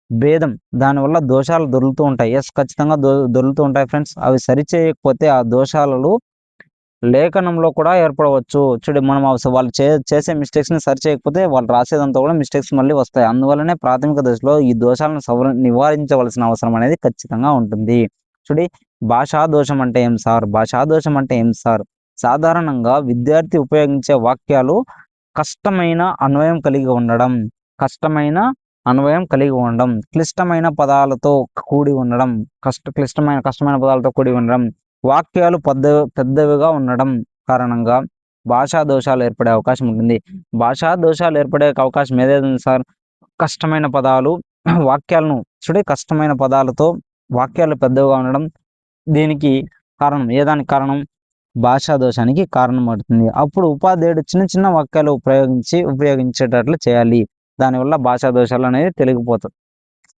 భేదం, దానివల్ల దోషాలు దొరుకుతూ ఉంటాయి. ఖచ్చితంగా దొరుకుతూ ఉంటాయి ఫ్రెండ్స్. అవి సరిచేయకపోతే ఆ దోషాలు లేఖనంలో కూడా ఏర్పడవచ్చు. మనం వాళ్ళు చేసే మిస్టేక్స్ని సరి చేయకపోతే వాళ్ళు రాసేదంతా కూడా మిస్టేక్స్ మళ్ళీ వస్తాయి. అందువల్లనే ప్రాథమిక దశలో ఈ దోషాలను నివారించవలసిన అవసరం అనేది ఖచ్చితంగా ఉంటుంది. చూడి భాషా దోషం అంటే ఏం సార్? భాషా దోషం అంటే ఏం సార్? సాధారణంగా విద్యార్థి ఉపయోగించే వాక్యాలు కష్టమైన అన్వయం కలిగి ఉండడం, కష్టమైన అన్వయం కలిగి ఉండడం, క్లిష్టమైన పదాలతో కూడి ఉండడం, కష్టమైన పదాలతో కూడి ఉండడం, వాక్యాలు పెద్దవిగా ఉండడం కారణంగా భాషా దోషాలు ఏర్పడే అవకాశం ఉంటుంది. భాషా దోషాలు ఏర్పడే అవకాశం ఏదైతుంది సార్? కష్టమైన పదాలు వాక్యాలను కష్టమైన పదాలతో వాక్యాలు పెద్దవిగా ఉండడం దీనికి కారణం. దానికి కారణం? భాషా దోషానికి కారణమవుతుంది. అప్పుడు ఉపాధ్యాయుడు చిన్న చిన్న వాక్యాలు ఉపయోగించేటట్లు చేయాలి. దానివల్ల భాషా దోషాలు అనేది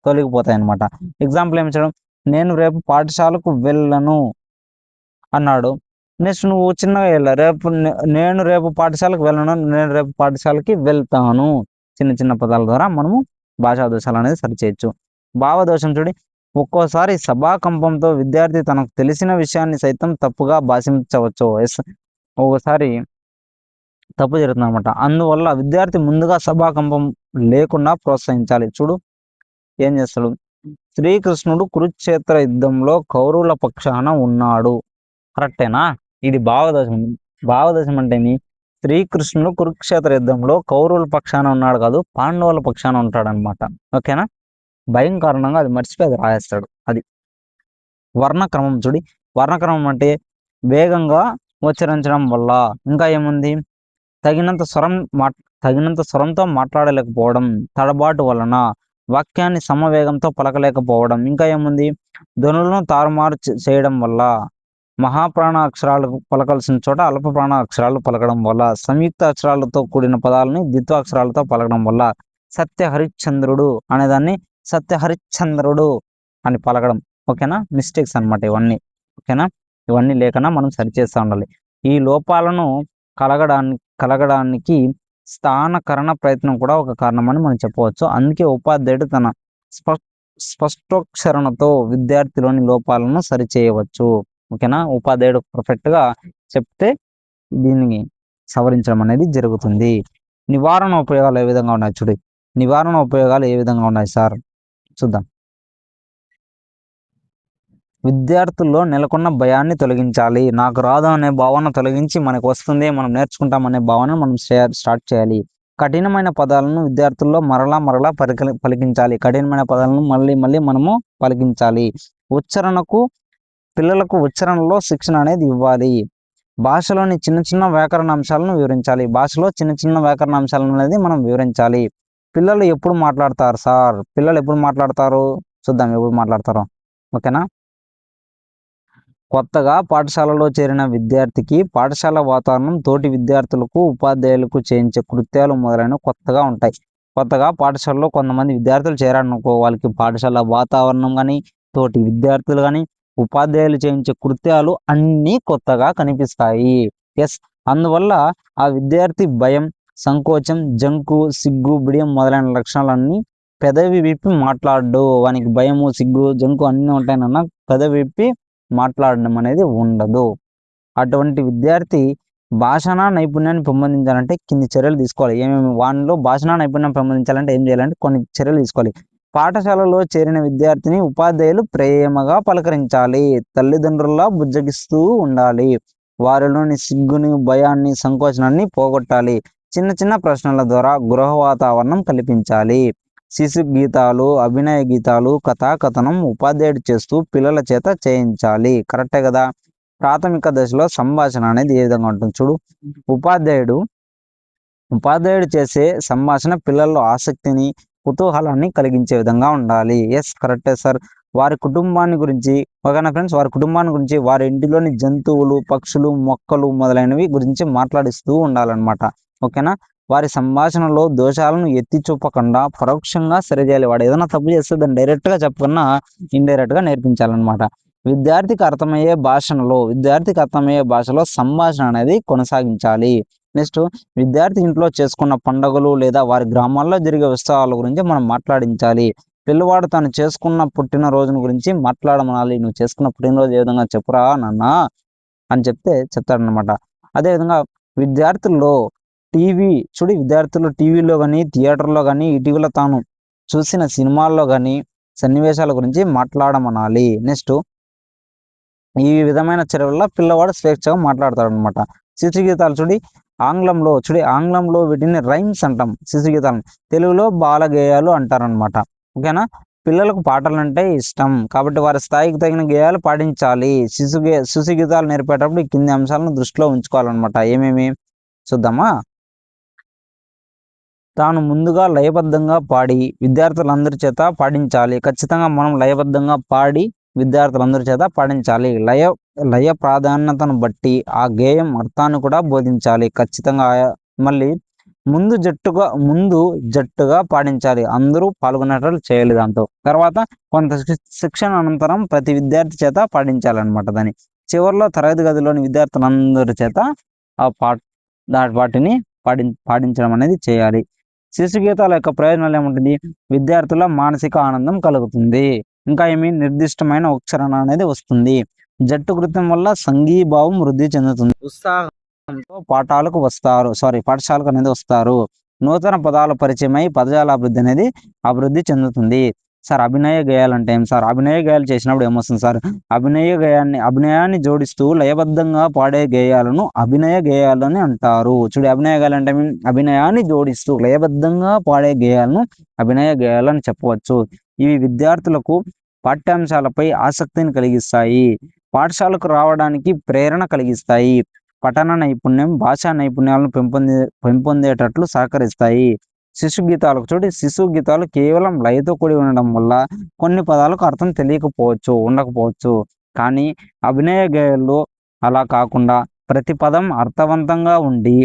తొలగిపోతాయన్నమాట. ఎగ్జాంపుల్ ఏమి ఇచ్చడం? నేను రేపు పాఠశాలకు వెళ్ళను అన్నాడు. నెక్స్ట్ నువ్వు చిన్నగా నేను రేపు పాఠశాలకు వెళ్ళను, నేను రేపు పాఠశాలకి వెళ్తాను. చిన్న చిన్న పదాల ద్వారా మనము భాషా దోషాలు అనేది సరిచేయచ్చు. భావదోషం చూడి, ఒక్కోసారి సభాకంపంతో విద్యార్థి తనకు తెలిసిన విషయాన్ని సైతం తప్పుగా భాషించవచ్చు. ఒక్కోసారి తప్పు జరుగుతుంది అనమాట. అందువల్ల విద్యార్థి ముందుగా సభాకంపం లేకుండా ప్రోత్సహించాలి. చూడు ఏం చేస్తాడు? శ్రీకృష్ణుడు కురుక్షేత్ర యుద్ధంలో కౌరవుల పక్షాన ఉన్నాడు. కరెక్టేనా? ఇది భావదోషం. భావదోషం అంటే ఏమి? శ్రీకృష్ణుడు కురుక్షేత్ర యుద్ధంలో కౌరవుల పక్షాన ఉన్నాడు కాదు, పాండవుల పక్షాన ఉంటాడనమాట. ఓకేనా? భయం కారణంగా అది మర్చిపోయి రాయేస్తాడు. అది వర్ణక్రమం. చూడి వర్ణక్రమం అంటే వేగంగా ఉచ్చరించడం వల్ల. ఇంకా ఏముంది? తగినంత స్వరంతో మాట్లాడలేకపోవడం, తడబాటు వలన, వాక్యాన్ని సమవేగంతో పలకలేకపోవడం. ఇంకా ఏముంది? ధ్వనులను తారుమారు చేయడం వల్ల, మహాప్రాణ అక్షరాలు పలకాల్సిన చోట అల్ప ప్రాణ అక్షరాలు పలకడం వల్ల, సంయుక్త అక్షరాలతో కూడిన పదాలని ద్విత్వాక్షరాలతో పలకడం వల్ల, సత్య హరిశ్చంద్రుడు అనేదాన్ని సత్యహరిశ్చంద్రుడు అని పలకడం. ఓకేనా? మిస్టేక్స్ అనమాట ఇవన్నీ. ఓకేనా? ఇవన్నీ లేకన్నా మనం సరిచేస్తూ ఉండాలి. ఈ లోపాలను కలగడానికి స్థానకరణ ప్రయత్నం కూడా ఒక కారణమని మనం చెప్పవచ్చు. అందుకే ఉపాధ్యాయుడు తన స్పష్టోక్షరణతో విద్యార్థిలోని లోపాలను సరిచేయవచ్చు. ఓకేనా? ఉపాధ్యాయుడు పర్ఫెక్ట్గా చెప్తే దీన్ని సవరించడం అనేది జరుగుతుంది. నివారణ ఉపయోగాలు ఏ విధంగా ఉన్నాయి? చూడు నివారణ ఉపయోగాలు ఏ విధంగా ఉన్నాయి సార్? చూద్దాం. విద్యార్థుల్లో నెలకొన్న భయాన్ని తొలగించాలి. నాకు రాదు అనే భావన తొలగించి మనకు వస్తుంది, మనం నేర్చుకుంటామనే భావన మనం స్టార్ట్ చేయాలి. కఠినమైన పదాలను విద్యార్థుల్లో మరలా పలికించాలి. కఠినమైన పదాలను మళ్ళీ మనము పలికించాలి. పిల్లలకు ఉచ్చారణలో శిక్షణ అనేది ఇవ్వాలి. భాషలోని చిన్న చిన్న వ్యాకరణ అంశాలను వివరించాలి. భాషలో చిన్న చిన్న వ్యాకరణ అంశాలను అనేది మనం వివరించాలి. పిల్లలు ఎప్పుడు మాట్లాడతారు సార్? పిల్లలు ఎప్పుడు మాట్లాడతారు? చూద్దాం ఎప్పుడు మాట్లాడతారో. ఓకేనా? కొత్తగా పాఠశాలలో చేరిన విద్యార్థికి పాఠశాల వాతావరణం, తోటి విద్యార్థులకు, ఉపాధ్యాయులకు చేయించే కృత్యాలు మొదలైనవి కొత్తగా ఉంటాయి. కొత్తగా పాఠశాలలో కొంతమంది విద్యార్థులు చేరారనుకో, వాళ్ళకి పాఠశాల వాతావరణం కానీ, తోటి విద్యార్థులు కానీ, ఉపాధ్యాయులు చేయించే కృత్యాలు అన్నీ కొత్తగా కనిపిస్తాయి. అందువల్ల ఆ విద్యార్థి భయం, సంకోచం, జంకు, సిగ్గు, బిడియం మొదలైన లక్షణాలన్నీ పెదవి విప్పి మాట్లాడు. వానికి భయము, సిగ్గు, జంకు అన్నీ ఉంటాయన్న పెదవి విప్పి మాట్లాడడం అనేది ఉండదు. అటువంటి విద్యార్థి భాషా నైపుణ్యాన్ని పెంపొందించాలంటే కింది చర్యలు తీసుకోవాలి. వానిలో భాషా నైపుణ్యం పెంపొందించాలంటే ఏం చేయాలంటే కొన్ని చర్యలు తీసుకోవాలి. పాఠశాలలో చేరిన విద్యార్థిని ఉపాధ్యాయులు ప్రేమగా పలకరించాలి. తల్లిదండ్రుల బుజ్జగిస్తూ ఉండాలి. వారిలోని సిగ్గుని, భయాన్ని, సంకోచనాన్ని పోగొట్టాలి. చిన్న చిన్న ప్రశ్నల ద్వారా గృహ వాతావరణం కల్పించాలి. శిశు గీతాలు, అభినయ గీతాలు, కథాకథనం ఉపాధ్యాయుడు చేస్తూ పిల్లల చేత చేయించాలి. కరెక్టే కదా? ప్రాథమిక దశలో సంభాషణ అనేది ఏ విధంగా ఉంటుంది? చూడు ఉపాధ్యాయుడు చేసే సంభాషణ పిల్లల్లో ఆసక్తిని, కుతూహలాన్ని కలిగించే విధంగా ఉండాలి. కరెక్టే సార్. వారి కుటుంబాన్ని గురించి, ఓకేనా ఫ్రెండ్స్? వారి కుటుంబాన్ని గురించి, వారి ఇంటిలోని జంతువులు, పక్షులు, మొక్కలు మొదలైనవి గురించి మాట్లాడిస్తూ ఉండాలన్నమాట. ఓకేనా? వారి సంభాషణలో దోషాలను ఎత్తి చూపకుండా పరోక్షంగా సరిచేయాలి. వాడు ఏదైనా తప్పు చేస్తే దాన్ని డైరెక్ట్గా చెప్పకుండా ఇండైరెక్ట్గా నేర్పించాలన్నమాట. విద్యార్థికి అర్థమయ్యే భాషలో సంభాషణ అనేది కొనసాగించాలి. నెక్స్ట్, విద్యార్థి ఇంట్లో చేసుకున్న పండుగలు లేదా వారి గ్రామాల్లో జరిగే ఉత్సవాల గురించి మనం మాట్లాడించాలి. పిల్లవాడు తను చేసుకున్న పుట్టినరోజున గురించి మాట్లాడమనాలి. నువ్వు చేసుకున్న పుట్టినరోజు ఏ విధంగా చెప్పురా నాన్న అని చెప్తాడనమాట. అదేవిధంగా విద్యార్థులు టీవీలో కానీ, థియేటర్లో కానీ, ఇటీవల తాను చూసిన సినిమాల్లో కానీ సన్నివేశాల గురించి మాట్లాడమనాలి. నెక్స్ట్, ఈ విధమైన చర్యల పిల్లవాడు స్వేచ్ఛగా మాట్లాడతాడు అనమాట. శిశు గీతాలు ఆంగ్లంలో వీటిని రైమ్స్ అంటాం. శిశు గీతాలను తెలుగులో బాలగేయాలు అంటారనమాట. ఓకేనా. పిల్లలకు పాటలంటే ఇష్టం కాబట్టి వారి స్థాయికి తగిన గేయాలు పాటించాలి. శిశు గీతాలు నేర్పేటప్పుడు ఈ కింది అంశాలను దృష్టిలో ఉంచుకోవాలన్నమాట. ఏమేమి చూద్దామా. తాను ముందుగా లయబద్ధంగా పాడి విద్యార్థులందరి చేత పాడించాలి. ఖచ్చితంగా మనం లయబద్ధంగా పాడి విద్యార్థులందరి చేత పాడించాలి. లయ ప్రాధాన్యతను బట్టి ఆ గేయం అర్థాన్ని కూడా బోధించాలి. ఖచ్చితంగా మళ్ళీ ముందు జట్టుగా పాడించాలి. అందరూ పాల్గొనేటట్లు చేయాలి. దాంతో తర్వాత కొంత శిక్షణ అనంతరం ప్రతి విద్యార్థి చేత పాడించాలన్నమాట. దాన్ని చివరిలో తరగతి గదిలోని విద్యార్థులందరి చేత ఆ వాటిని పాడించడం అనేది చేయాలి. శిశు గీతాల యొక్క ప్రయోజనాలు ఏముంటుంది? విద్యార్థుల మానసిక ఆనందం కలుగుతుంది. ఇంకా నిర్దిష్టమైన ఉచ్చారణ అనేది వస్తుంది. జట్టు కృత్యం వల్ల సంఘీభావం వృద్ధి చెందుతుంది. ఉత్సాహంతో పాఠశాలకు అనేది వస్తారు. నూతన పదాల పరిచయమై పదజాల అభివృద్ధి చెందుతుంది. సార్ అభినయ గేయాలు అంటే ఏం సార్? అభినయ గేయాలు చేసినప్పుడు ఏమొస్తుంది సార్? అభినయాన్ని జోడిస్తూ లయబద్ధంగా పాడే గేయాలను అభినయ గేయాలు అని అంటారు. చూడు, అభినయ గేయాలు అంటే అభినయాన్ని జోడిస్తూ లయబద్ధంగా పాడే గేయాలను అభినయ గేయాలు అని చెప్పవచ్చు. ఇవి విద్యార్థులకు పాఠ్యాంశాలపై ఆసక్తిని కలిగిస్తాయి. పాఠశాలకు రావడానికి ప్రేరణ కలిగిస్తాయి. పఠన నైపుణ్యం, భాషా నైపుణ్యాలను పెంపొందేటట్లు సహకరిస్తాయి. శిశు గీతాలు కేవలం లయతో కూడి ఉండడం వల్ల కొన్ని పదాలకు అర్థం ఉండకపోవచ్చు. కానీ అభినయ గేయాల్లో అలా కాకుండా ప్రతి పదం అర్థవంతంగా ఉండి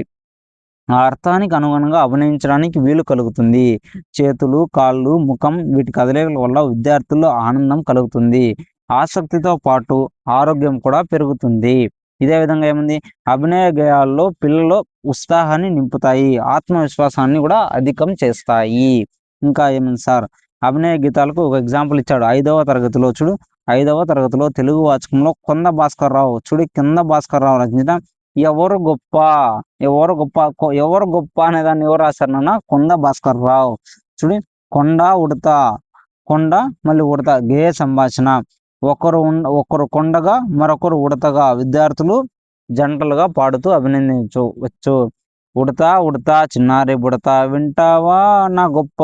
ఆ అర్థానికి అనుగుణంగా అభినయించడానికి వీలు కలుగుతుంది. చేతులు, కాళ్ళు, ముఖం వీటి కదలికల వల్ల విద్యార్థుల్లో ఆనందం కలుగుతుంది. ఆసక్తితో పాటు ఆరోగ్యం కూడా పెరుగుతుంది. ఇదే విధంగా ఏముంది? అభినయ గేయాల్లో పిల్లల్లో ఉత్సాహాన్ని నింపుతాయి, ఆత్మవిశ్వాసాన్ని కూడా అధికం చేస్తాయి. ఇంకా ఏముంది సార్? అభినయ గీతాలకు ఒక ఎగ్జాంపుల్ ఇచ్చాడు. 5వ తరగతిలో తెలుగు వాచకంలో కింద భాస్కర్రావు రచించిన ఎవరు గొప్ప అనే దాన్ని ఎవరు రాశారు నాన్న? కొండ భాస్కర్రావు. చూడు, కొండ మళ్ళీ ఉడత గేయ సంభాషణ. ఒకరు కొండగా మరొకరు ఉడతగా విద్యార్థులు జంటలుగా పాడుతూ అభినందించవచ్చు. ఉడతా చిన్నారి బుడత వింటావా నా గొప్ప,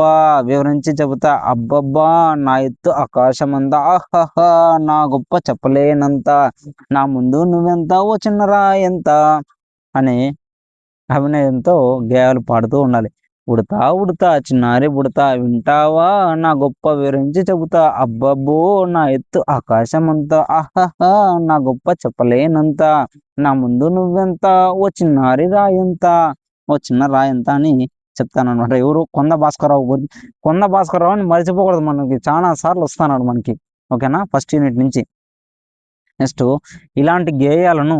వివరించి చెబుతా అబ్బబ్బా నా ఎత్తు ఆకాశమంతా, ఆహా నా గొప్ప చెప్పలేనంత, నా ముందు నువ్వెంత ఓ చిన్నరా ఎంత అని అభినయంతో గేయాలు పాడుతూ ఉండాలి. ఉడతా చిన్నారి బుడతా వింటావా నా గొప్ప, వివరించి చెబుతా అబ్బబ్బో నా ఎత్తు ఆకాశమంతా, ఆహా నా గొప్ప చెప్పలేనంత, నా ముందు నువ్వెంత ఓ చిన్నారి రాయంత, ఓ చిన్న రాయంత అని చెప్తానమాట. ఎవరు? కొండ భాస్కరరావు అని మర్చిపోకూడదు. మనకి చాలా సార్లు వస్తున్నాడు మనకి. ఓకేనా, ఫస్ట్ యూనిట్ నుంచి. నెక్స్ట్, ఇలాంటి గేయాలను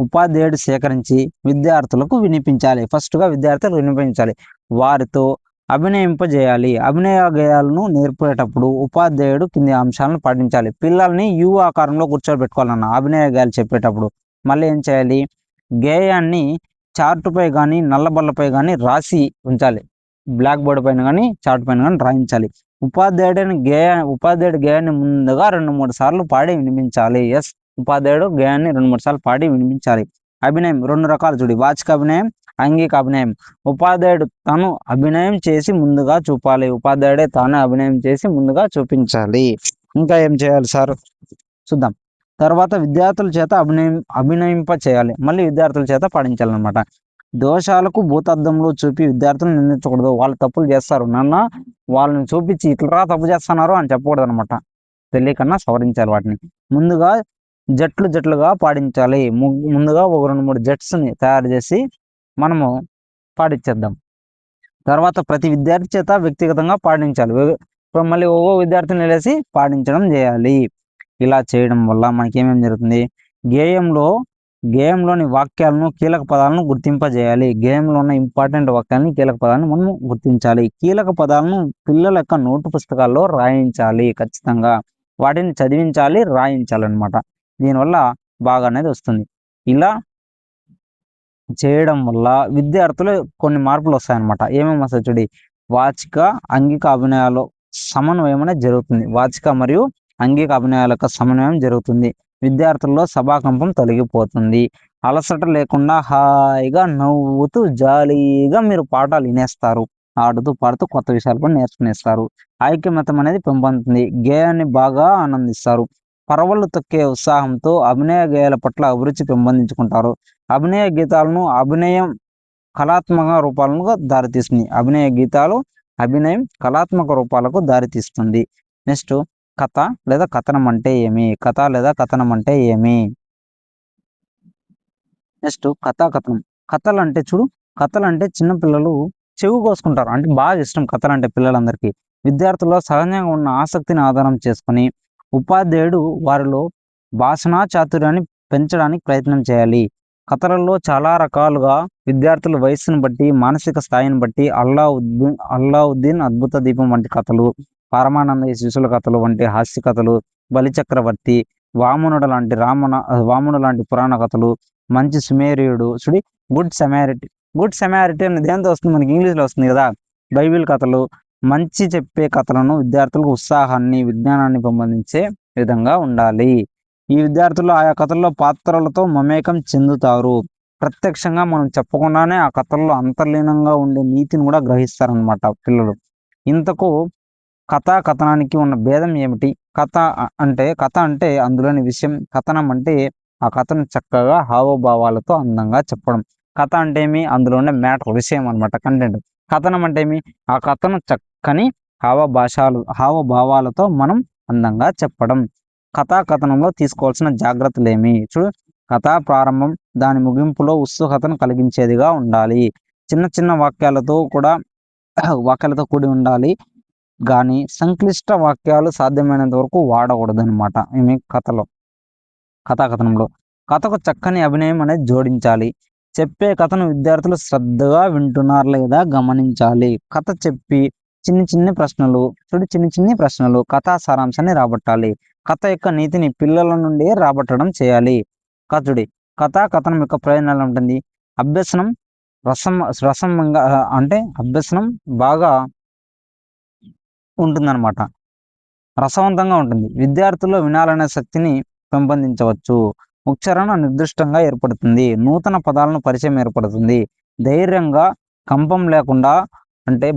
ఉపాధ్యాయుడు సేకరించి విద్యార్థులకు వినిపించాలి. ఫస్ట్గా విద్యార్థులు వినిపించాలి, వారితో అభినయింపజేయాలి. అభినయ గేయాలను నేర్పేటప్పుడు ఉపాధ్యాయుడు కింది అంశాలను పాటించాలి. పిల్లల్ని యు ఆకారంలో కూర్చోబెట్టుకోవాలన్న అభినయ గేయాలు చెప్పేటప్పుడు. మళ్ళీ ఏం చేయాలి? గేయాన్ని చార్టుపై కానీ నల్లబల్లపై కానీ రాసి ఉంచాలి. బ్లాక్ బోర్డు పైన కానీ చార్ట్ పైన కానీ రాయించాలి. ఉపాధ్యాయుడు గేయాన్ని ముందుగా 2-3 సార్లు పాడి వినిపించాలి. ఉపాధ్యాయుడు గేయాన్ని 2-3 సార్లు పాడి వినిపించాలి. అభినయం 2 రకాలు చూడు, వాచిక అభినయం, అంగిక అభినయం. ఉపాధ్యాయుడు తాను అభినయం చేసి ముందుగా చూపాలి. ఉపాధ్యాయుడే తాను అభినయం చేసి ముందుగా చూపించాలి. ఇంకా ఏం చేయాలి సార్? చూద్దాం. తర్వాత విద్యార్థుల చేత అభినయింప చేయాలి. మళ్ళీ విద్యార్థుల చేత పాడించాలన్నమాట. దోషాలకు భూతద్దంలో చూపి విద్యార్థులను నిందించకూడదు. వాళ్ళు తప్పులు చేస్తారు నాన్న, వాళ్ళని చూపించి ఇట్లా తప్పు చేస్తున్నారు అని చెప్పకూడదు అనమాట. తెలియకన్నా సవరించాలి వాటిని. ముందుగా జట్లుగా పాడించాలి. ముందుగా ఒక 2-3 జట్స్ని తయారు చేసి మనము పాడించేద్దాం. తర్వాత ప్రతి విద్యార్థి చేత వ్యక్తిగతంగా పాడించాలి. మళ్ళీ ఒక్కో విద్యార్థిని వెళ్ళేసి పాడించడం చేయాలి. ఇలా చేయడం వల్ల మనకి ఏమేమి జరుగుతుంది? గేయంలోని వాక్యాలను, కీలక పదాలను గుర్తింపజేయాలి. గేయంలో ఉన్న ఇంపార్టెంట్ వాక్యాలను, కీలక పదాలను మనం గుర్తించాలి. కీలక పదాలను పిల్లల యొక్క నోటు పుస్తకాల్లో రాయించాలి. ఖచ్చితంగా వాటిని చదివించాలి, రాయించాలన్నమాట. దీనివల్ల బాగా అనేది వస్తుంది. ఇలా చేయడం వల్ల విద్యార్థులు కొన్ని మార్పులు వస్తాయన్నమాట. ఏమేమి వస్తాయి చూడి? వాచిక, అంగిక అభినయాలు సమన్వయం అనేది జరుగుతుంది. వాచిక మరియు అంగిక అభినయాల యొక్క సమన్వయం జరుగుతుంది. విద్యార్థుల్లో సభాకంపం తొలగిపోతుంది. అలసట లేకుండా హాయిగా నవ్వుతూ జాలీగా మీరు పాఠాలు వినేస్తారు. ఆడుతూ పాడుతూ కొత్త విషయాలు కూడా నేర్చుకునేస్తారు. ఐకమత్యం అనేది పెంపొందుతుంది. గేయాన్ని బాగా ఆనందిస్తారు. పరవళ్ళు తొక్కే ఉత్సాహంతో అభినయ గేయాల పట్ల అభిరుచి పెంపొందించుకుంటారు. అభినయ గీతాలను అభినయం కళాత్మక రూపాలుగా దారితీస్తుంది. అభినయ గీతాలు అభినయం కళాత్మక రూపాలకు దారితీస్తుంది. నెక్స్ట్ కథ లేదా కథనం అంటే ఏమి? కథ లేదా కథనం అంటే ఏమి? నెక్స్ట్ కథాకథనం. కథలంటే చూడు, కథలంటే చిన్న పిల్లలు చెవి కోసుకుంటారు. అంటే బాగా ఇష్టం కథలంటే పిల్లలందరికీ. విద్యార్థుల్లో సహజంగా ఉన్న ఆసక్తిని ఆధారం చేసుకొని ఉపాధ్యాయుడు వారిలో భాషణా చాతుర్యాన్ని పెంచడానికి ప్రయత్నం చేయాలి. కథలలో చాలా రకాలుగా విద్యార్థుల వయస్సును బట్టి, మానసిక స్థాయిని బట్టి అల్లావుద్దీన్ అద్భుత దీపం వంటి కథలు, పరమానంద శిశుల కథలు వంటి హాస్య కథలు, బలిచక్రవర్తి, వామనుడు లాంటి పురాణ కథలు, మంచి సుమేరియుడు చూడి గుడ్ సెమారిటీ అని దేంతో వస్తుంది, మనకి ఇంగ్లీష్లో వస్తుంది కదా, బైబిల్ కథలు, మంచి చెప్పే కథలను విద్యార్థులకు ఉత్సాహాన్ని, విజ్ఞానాన్ని పెంపొందించే విధంగా ఉండాలి. ఈ విద్యార్థులు ఆయా కథల్లో పాత్రలతో మమేకం చెందుతారు. ప్రత్యక్షంగా మనం చెప్పకుండానే ఆ కథల్లో అంతర్లీనంగా ఉండే నీతిని కూడా గ్రహిస్తారనమాట పిల్లలు. ఇంతకు కథనానికి ఉన్న భేదం ఏమిటి? కథ అంటే అందులోని విషయం. కథనం అంటే ఆ కథను చక్కగా హావభావాలతో అందంగా చెప్పడం. కథ అంటే ఏమి? అందులో ఉండే మ్యాటర్, విషయం అనమాట, కంటెంట్. కథనం అంటే ఏమి? ఆ కథను చక్కని హావభావాలతో మనం అందంగా చెప్పడం. కథనంలో తీసుకోవాల్సిన జాగ్రత్తలు ఏమి? చూడు, కథా ప్రారంభం దాని ముగింపులో ఉత్సుకతను కలిగించేదిగా ఉండాలి. చిన్న చిన్న వాక్యాలతో కూడి ఉండాలి కానీ సంక్లిష్ట వాక్యాలు సాధ్యమైనంత వరకు వాడకూడదు అనమాట. ఏమి కథాకథనంలో కథకు చక్కని అభినయం అనేది జోడించాలి. చెప్పే కథను విద్యార్థులు శ్రద్ధగా వింటున్నారు లేదా గమనించాలి. కథ చెప్పి చిన్ని ప్రశ్నలు కథా సారాంశాన్ని రాబట్టాలి. కథ యొక్క నీతిని పిల్లల నుండి రాబట్టడం చేయాలి. కథాకథనం యొక్క ప్రయోజనాలు ఉంటుంది. అభ్యసనం రసంగా అంటే అభ్యసనం బాగా ఉంటుందన్నమాట, రసవంతంగా ఉంటుంది. విద్యార్థుల్లో వినాలనే శక్తిని పెంపొందించవచ్చు. ఉచ్చారణ నిర్దిష్టంగా ఏర్పడుతుంది. నూతన పదాలను పరిచయం ఏర్పడుతుంది. ధైర్యంగా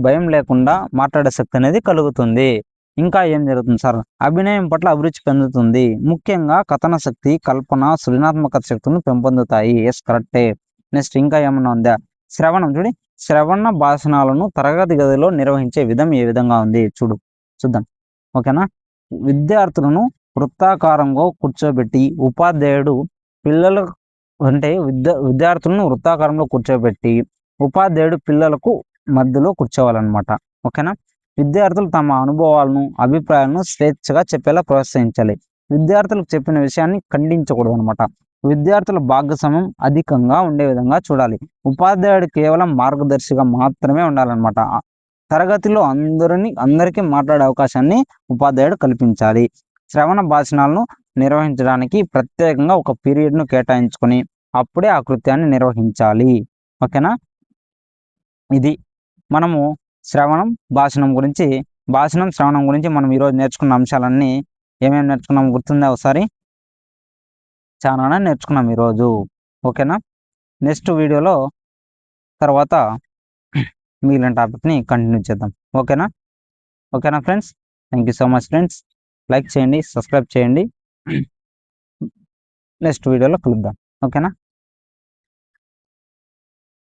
భయం లేకుండా మాట్లాడే శక్తి అనేది కలుగుతుంది. ఇంకా ఏం జరుగుతుంది సార్? అభినయం పట్ల అభిరుచి పెందుతుంది. ముఖ్యంగా కథన శక్తి, కల్పన, సృజనాత్మక శక్తులను పెంపొందుతాయి. ఎస్, కరెక్టే. నెక్స్ట్ ఇంకా ఏమన్నా ఉందా? శ్రవణ భాషణాలను తరగతి గదిలో నిర్వహించే విధం ఏ విధంగా ఉంది చూద్దాం. ఓకేనా? విద్యార్థులను వృత్తాకారంగా కూర్చోబెట్టి ఉపాధ్యాయుడు విద్యార్థులను వృత్తాకారంలో కూర్చోబెట్టి ఉపాధ్యాయుడు పిల్లలకు మధ్యలో కూర్చోవాలన్నమాట. ఓకేనా? విద్యార్థులు తమ అనుభవాలను, అభిప్రాయాలను స్వేచ్ఛగా చెప్పేలా ప్రోత్సహించాలి. విద్యార్థులకు చెప్పిన విషయాన్ని ఖండించకూడదు అనమాట. విద్యార్థుల భాగస్వామ్యం అధికంగా ఉండే విధంగా చూడాలి. ఉపాధ్యాయుడు కేవలం మార్గదర్శిగా మాత్రమే ఉండాలన్నమాట. తరగతిలో అందరికీ మాట్లాడే అవకాశాన్ని ఉపాధ్యాయుడు కల్పించాలి. శ్రవణ భాషణాలను నిర్వహించడానికి ప్రత్యేకంగా ఒక పీరియడ్ను కేటాయించుకొని అప్పుడే ఆ కృత్యాన్ని నిర్వహించాలి. ఓకేనా? ఇది మనము శ్రవణం గురించి మనం ఈరోజు నేర్చుకున్న అంశాలన్నీ ఏమేమి నేర్చుకున్నాం గుర్తుందా? ఒకసారి చాలానే నేర్చుకున్నాం ఈరోజు. ఓకేనా? నెక్స్ట్ వీడియోలో తర్వాత మిగిలిన టాపిక్ని కంటిన్యూ చేద్దాం. ఓకేనా friends? Thank you so much friends. Like చేయండి, సబ్స్క్రైబ్ చేయండి. నెక్స్ట్ వీడియోలో కలుద్దాం. ఓకేనా?